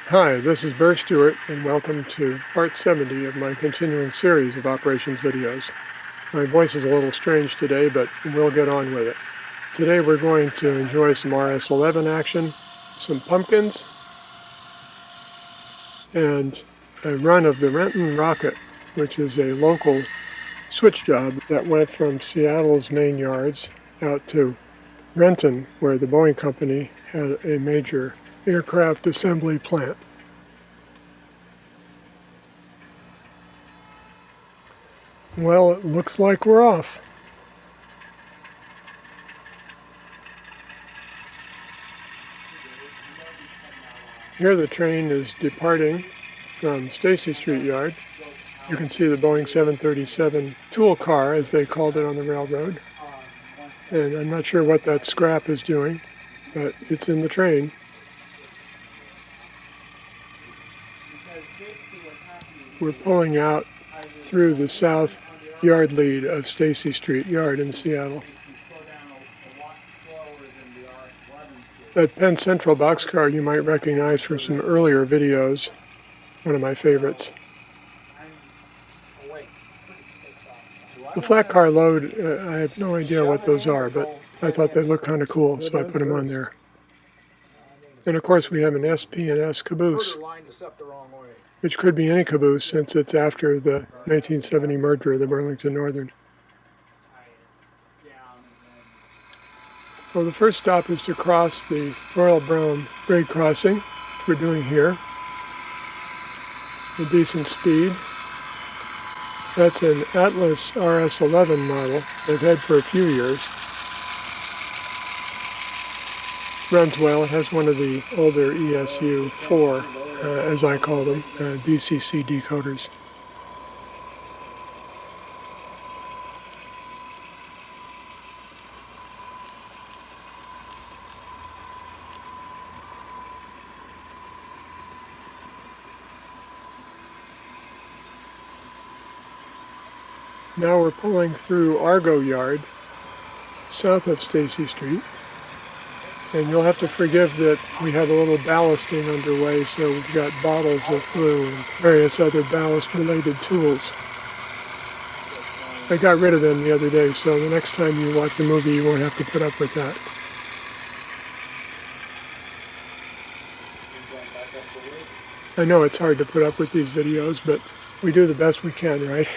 Hi, this is Burr Stewart, and welcome to part 70 of my continuing series of operations videos. My voice is a little strange today, but we'll get on with it. Today we're going to enjoy some RS11 action, some pumpkins, and a run of the Renton Rocket, which is a local switch job that went from Seattle's main yards out to Renton, where the Boeing company had a major aircraft assembly plant. Well, it looks like we're off. Here the train is departing from Stacy Street Yard. You can see the Boeing 737 tool car, as they called it on the railroad. And I'm not sure what that scrap is doing, but it's in the train. We're pulling out through the south yard lead of Stacy Street Yard in Seattle. That Penn Central boxcar you might recognize from some earlier videos, one of my favorites. The flat car load, I have no idea what those are, but I thought they looked kind of cool, so I put them on there. And of course we have an SP&S caboose, which could be any caboose since it's after the 1970 merger of the Burlington Northern. Well, the first stop is to cross the Royal Brown grade crossing, which we're doing here, a decent speed. That's an Atlas RS11 model they've had for a few years. Runs well. It has one of the older ESU4, as I call them, DCC decoders. Now we're pulling through Argo Yard, south of Stacy Street. And you'll have to forgive that we have a little ballasting underway, so we've got bottles of glue and various other ballast-related tools. I got rid of them the other day, so the next time you watch the movie, you won't have to put up with that. I know it's hard to put up with these videos, but we do the best we can, right?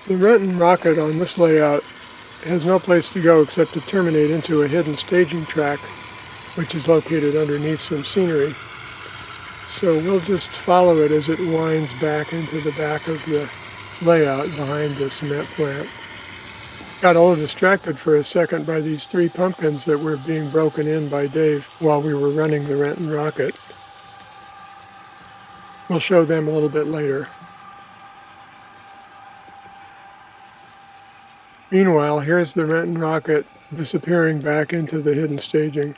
The Renton Rocket on this layout has no place to go except to terminate into a hidden staging track, which is located underneath some scenery. So we'll just follow it as it winds back into the back of the layout behind the cement plant. Got a little distracted for a second by these three pumpkins that were being broken in by Dave while we were running the Renton Rocket. We'll show them a little bit later. Meanwhile, here's the Renton Rocket disappearing back into the hidden staging.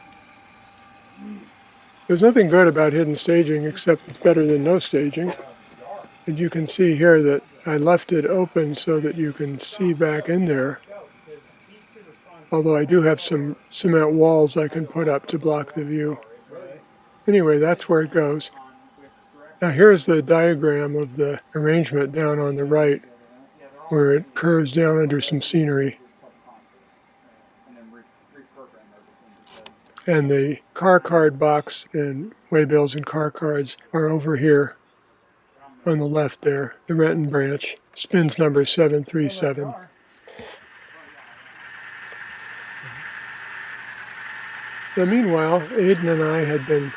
There's nothing good about hidden staging except it's better than no staging. And you can see here that I left it open so that you can see back in there. Although I do have some cement walls I can put up to block the view. Anyway, that's where it goes. Now here's the diagram of the arrangement down on the right, where it curves down under some scenery. And the car card box and waybills and car cards are over here on the left there, the Renton branch, spins number 737. Now meanwhile, Aidan and I had been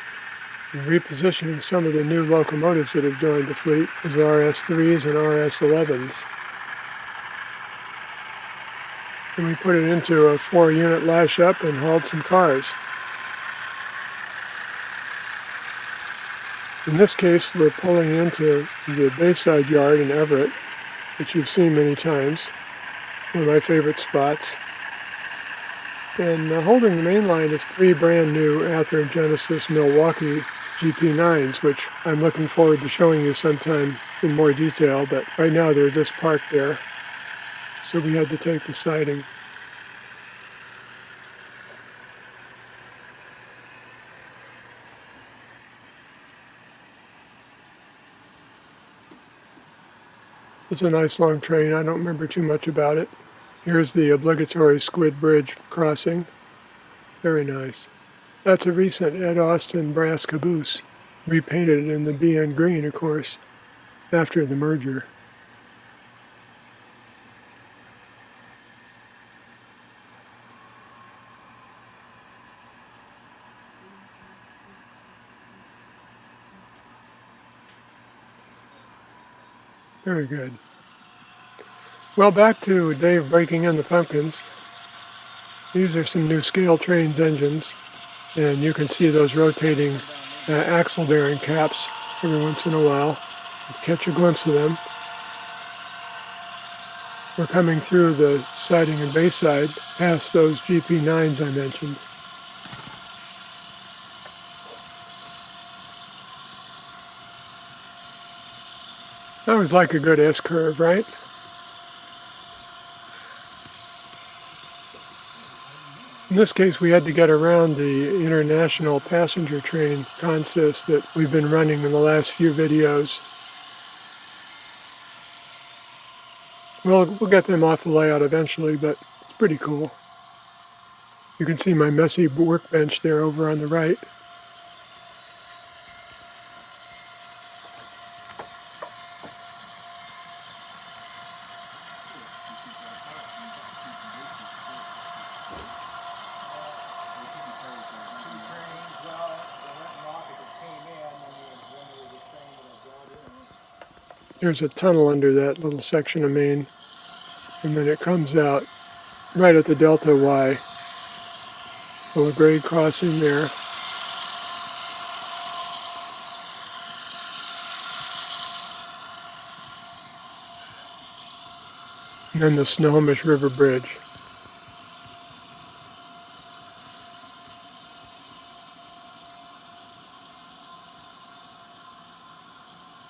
repositioning some of the new locomotives that have joined the fleet as RS3's and RS11's. And we put it into a 4-unit lash up and hauled some cars. In this case, we're pulling into the Bayside Yard in Everett, which you've seen many times, one of my favorite spots. And holding the main line is 3 brand new Athearn Genesis Milwaukee GP9s, which I'm looking forward to showing you sometime in more detail, but right now they're just parked there. so we had to take the siding. It's a nice long train. I don't remember too much about it. Here's the obligatory Squid Bridge crossing. Very nice. That's a recent Ed Austin brass caboose, repainted in the BN green, of course, after the merger. Very good. Well, back to Dave breaking in the pumpkins. These are some new ScaleTrains engines, and you can see those rotating axle bearing caps every once in a while. Catch a glimpse of them. We're coming through the siding and base side past those GP9s I mentioned. I always like a good S-curve, right? In this case, we had to get around the international passenger train consist that we've been running in the last few videos. We'll get them off the layout eventually, but it's pretty cool. You can see my messy workbench there over on the right. There's a tunnel under that little section of main, and then it comes out right at the Delta Y. Little grade crossing there. And then the Snohomish River Bridge.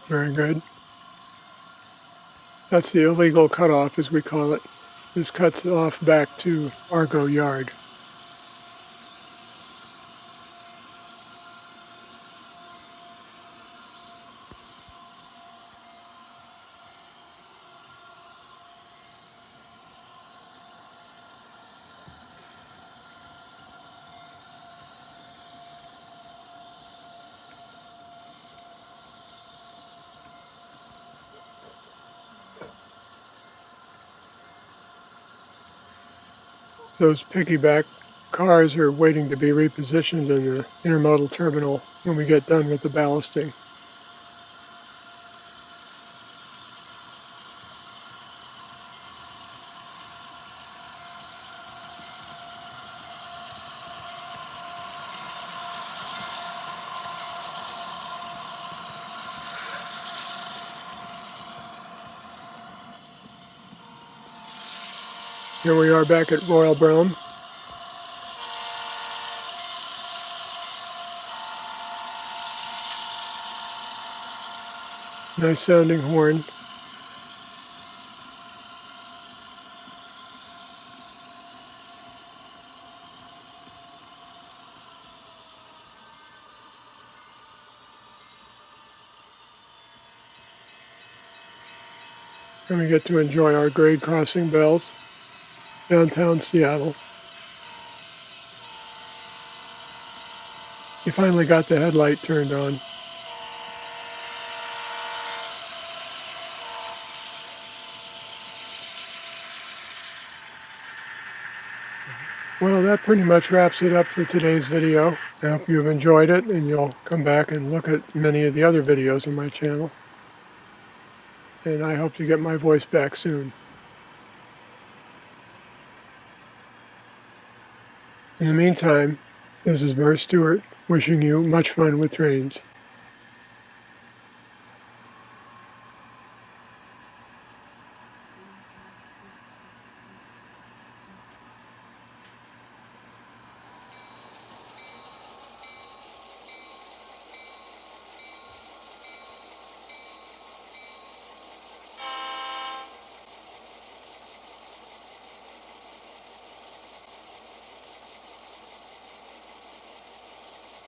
Very good. That's the illegal cutoff, as we call it. This cuts off back to Argo Yard. Those piggyback cars are waiting to be repositioned in the intermodal terminal when we get done with the ballasting. Here we are back at Royal Brome. Nice sounding horn. And we get to enjoy our grade crossing bells. Downtown Seattle. You finally got the headlight turned on. Well, that pretty much wraps it up for today's video. I hope you've enjoyed it and you'll come back and look at many of the other videos on my channel. And I hope to get my voice back soon. In the meantime, this is Burr Stewart wishing you much fun with trains.